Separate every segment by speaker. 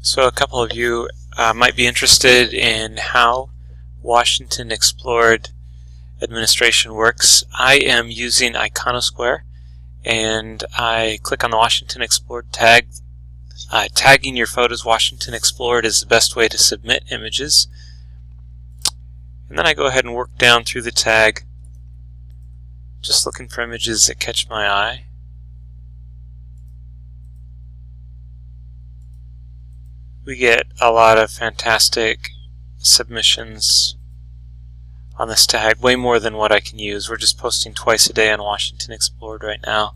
Speaker 1: So a couple of you might be interested in how Washingtonexplored administration works. I am using Iconosquare, and I click on the Washingtonexplored tag. Tagging your photos Washingtonexplored is the best way to submit images. And then I go ahead and work down through the tag, just looking for images that catch my eye. We get a lot of fantastic submissions on this tag, way more than what I can use. We're just posting twice a day on Washingtonexplored right now.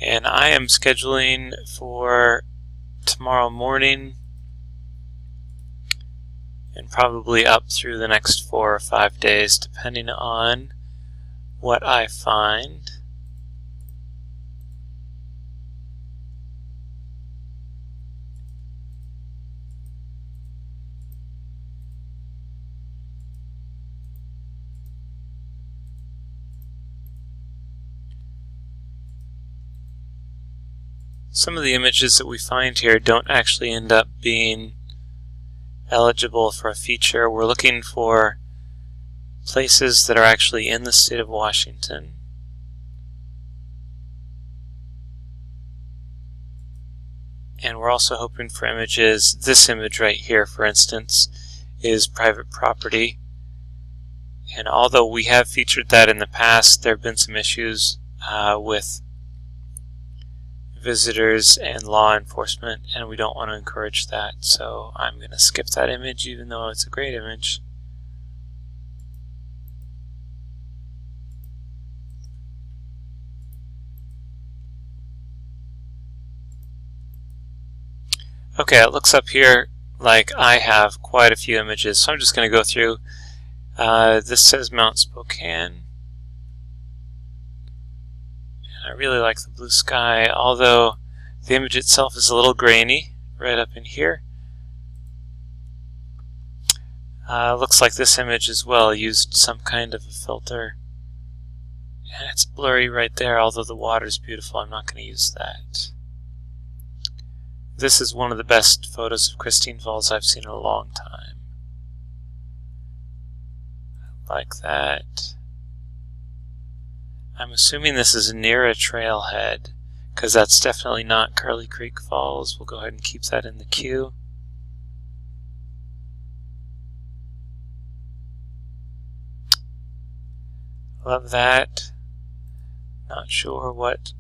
Speaker 1: And I am scheduling for tomorrow morning and probably up through the next 4 or 5 days, depending on what I find. Some of the images that we find here don't actually end up being eligible for a feature. We're looking for places that are actually in the state of Washington. And we're also hoping for images. This image right here, for instance, is private property. And although we have featured that in the past, there have been some issues with visitors and law enforcement, and we don't want to encourage that, so I'm going to skip that image even though it's a great image. Okay, it looks up here like I have quite a few images, so I'm just going to go through. This says Mount Spokane. I really like the blue sky, although the image itself is a little grainy right up in here. Looks like this image as well used some kind of a filter. And it's blurry right there, although the water is beautiful. I'm not going to use that. This is one of the best photos of Christine Falls I've seen in a long time. I like that. I'm assuming this is near a trailhead, because that's definitely not Curly Creek Falls. We'll go ahead and keep that in the queue. Love that. Not sure what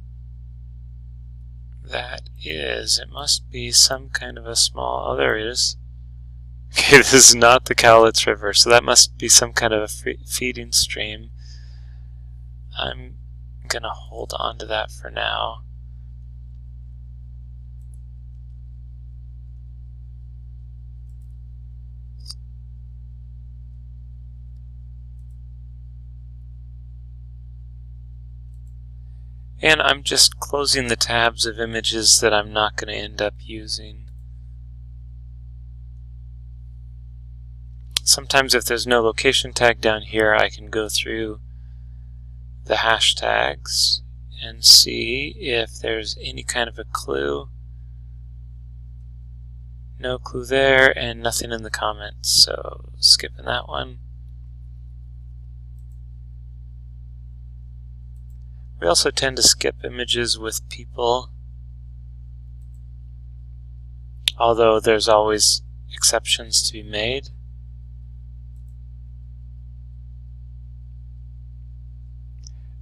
Speaker 1: that is. It must be some kind of a small... Oh, there it is. Okay, this is not the Cowlitz River, so that must be some kind of a feeding stream. I'm going to hold on to that for now. And I'm just closing the tabs of images that I'm not going to end up using. Sometimes if there's no location tag down here, I can go through the hashtags and see if there's any kind of a clue. No clue there, and nothing in the comments, so skipping that one. We also tend to skip images with people, although there's always exceptions to be made.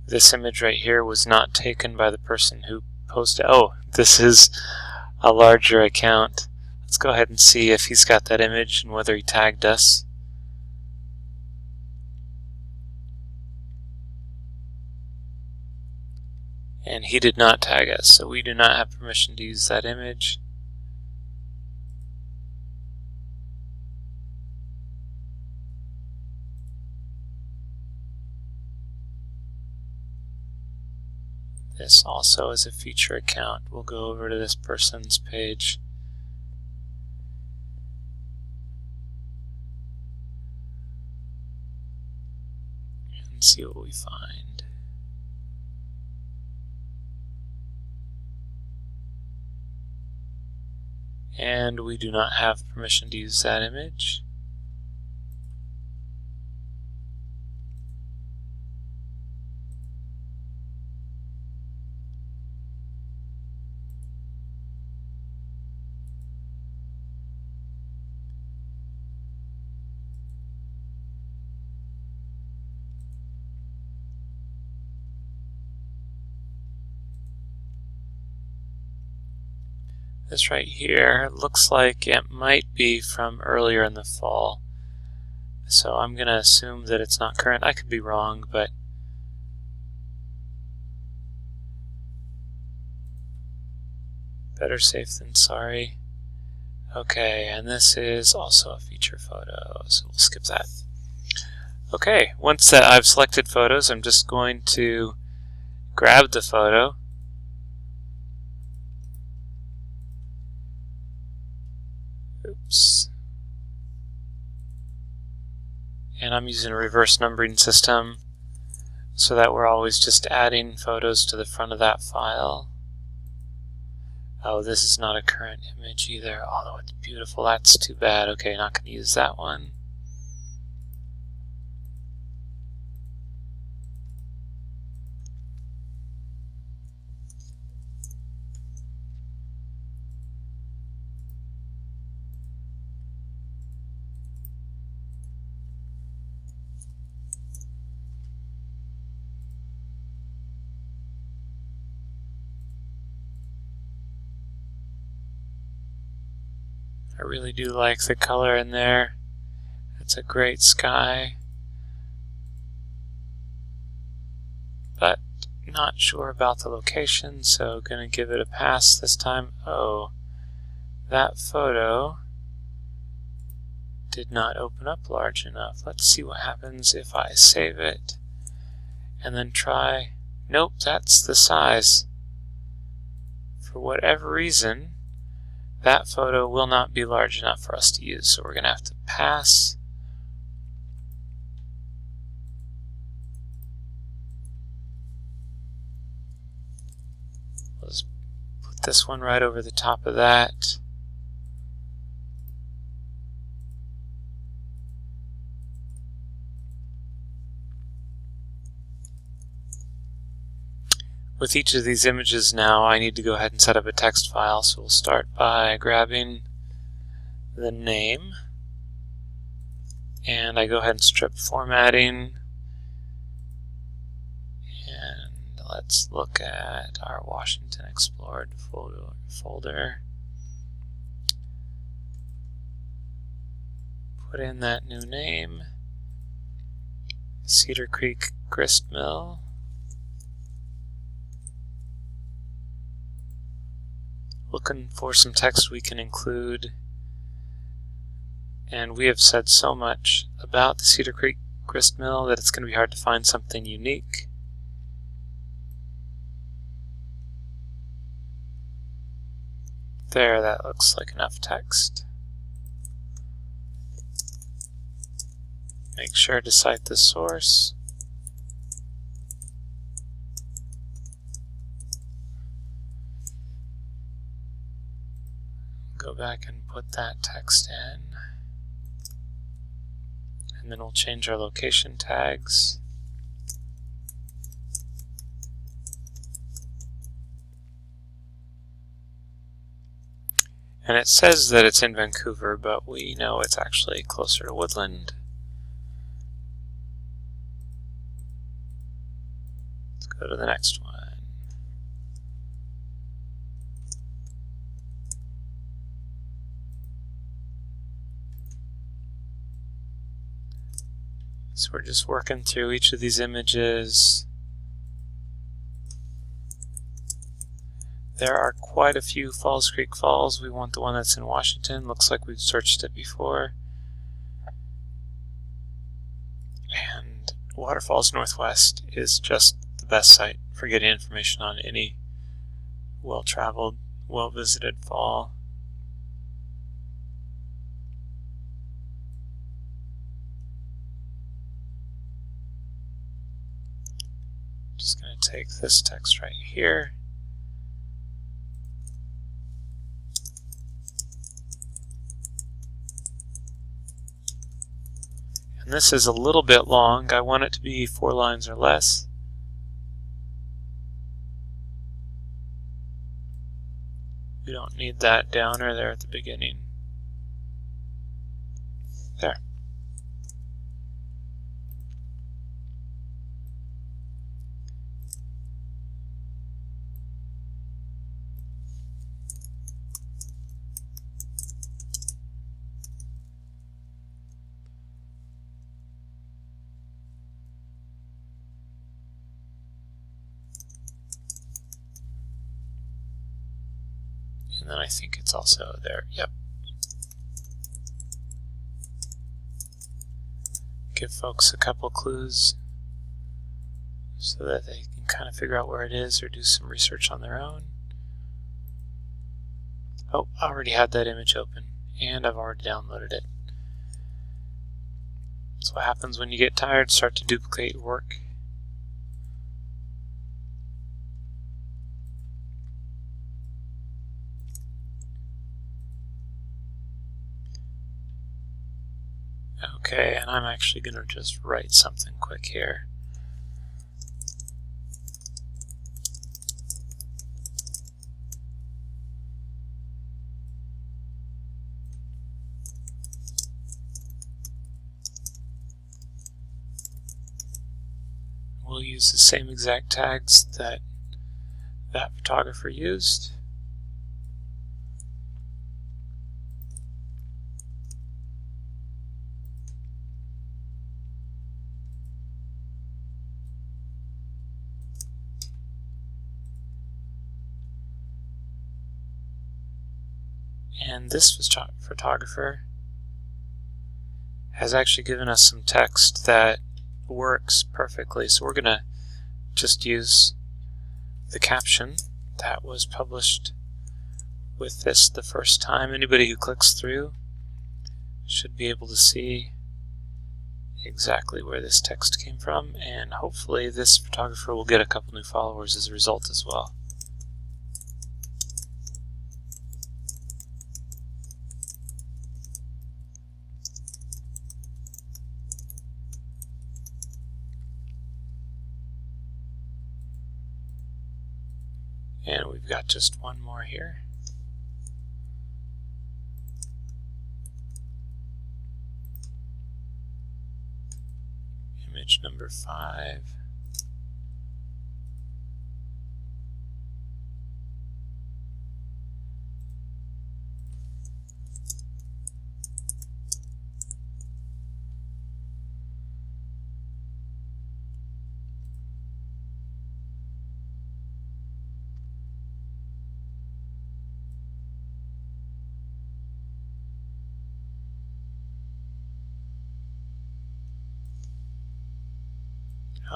Speaker 1: This image right here was not taken by the person who posted. Oh, this is a larger account. Let's go ahead and see if he's got that image and whether he tagged us. And he did not tag us, so we do not have permission to use that image. This also is a feature account. We'll go over to this person's page. And see what we find. and we do not have permission to use that image. This right here looks like it might be from earlier in the fall. So I'm going to assume that it's not current. I could be wrong, but better safe than sorry. Okay, and this is also a feature photo, so we'll skip that. Okay, once that I've selected photos, I'm just going to grab the photo, oops, and I'm using a reverse numbering system so that we're always just adding photos to the front of that file. Oh, this is not a current image either, although it's beautiful. That's too bad. Okay, not going to use that one. I really do like the color in there. It's a great sky. But not sure about the location, so gonna give it a pass this time. Oh, that photo did not open up large enough. Let's see what happens if I save it and then try. Nope, that's the size. For whatever reason, that photo will not be large enough for us to use, so we're going to have to pass. Let's put this one right over the top of that. With each of these images now, I need to go ahead and set up a text file, so we'll start by grabbing the name, and I go ahead and strip formatting, and let's look at our Washingtonexplored folder. Put in that new name, Cedar Creek Grist Mill. Looking for some text we can include, and we have said so much about the Cedar Creek Grist Mill that it's going to be hard to find something unique. There, that looks like enough text. Make sure to cite the source. Go back and put that text in, and then we'll change our location tags. And it says that it's in Vancouver, but we know it's actually closer to Woodland. Let's go to the next one. So we're just working through each of these images. There are quite a few Falls Creek Falls. We want the one that's in Washington. Looks like we've searched it before. And Waterfalls Northwest is just the best site for getting information on any well-traveled, well-visited fall. Just going to take this text right here. And this is a little bit long. I want it to be 4 lines or less. We don't need that downer there at the beginning. There. And then I think it's also there. Yep. Give folks a couple clues so that they can kind of figure out where it is or do some research on their own. Oh, I already had that image open and I've already downloaded it. That's what happens when you get tired, start to duplicate your work. Okay, and I'm actually going to just write something quick here. We'll use the same exact tags that that photographer used. And this photographer has actually given us some text that works perfectly. So we're going to just use the caption that was published with this the first time. Anybody who clicks through should be able to see exactly where this text came from, and hopefully this photographer will get a couple new followers as a result as well. And we've got just one more here. Image number 5.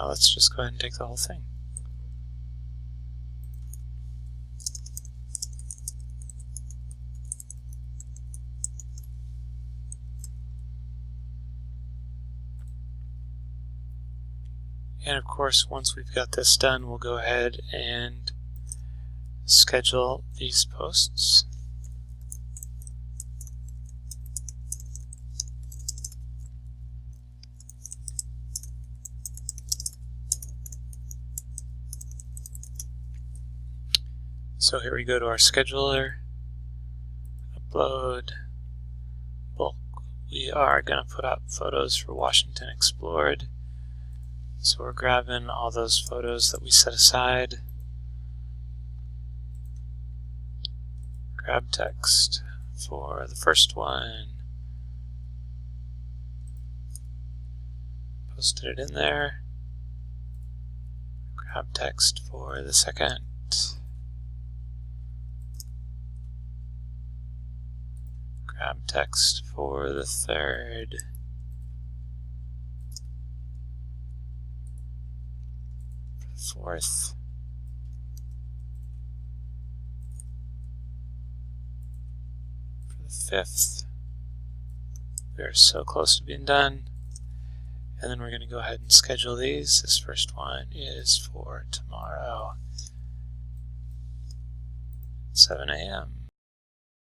Speaker 1: Let's just go ahead and take the whole thing. And of course, once we've got this done, we'll go ahead and schedule these posts. So here we go to our scheduler, upload, bulk. We are going to put up photos for Washingtonexplored. So we're grabbing all those photos that we set aside. Grab text for the first one. Posted it in there. Grab text for the second. Grab text for the third. For the fourth. For the fifth. We are so close to being done. And then we're going to go ahead and schedule these. This first one is for tomorrow, 7 a.m.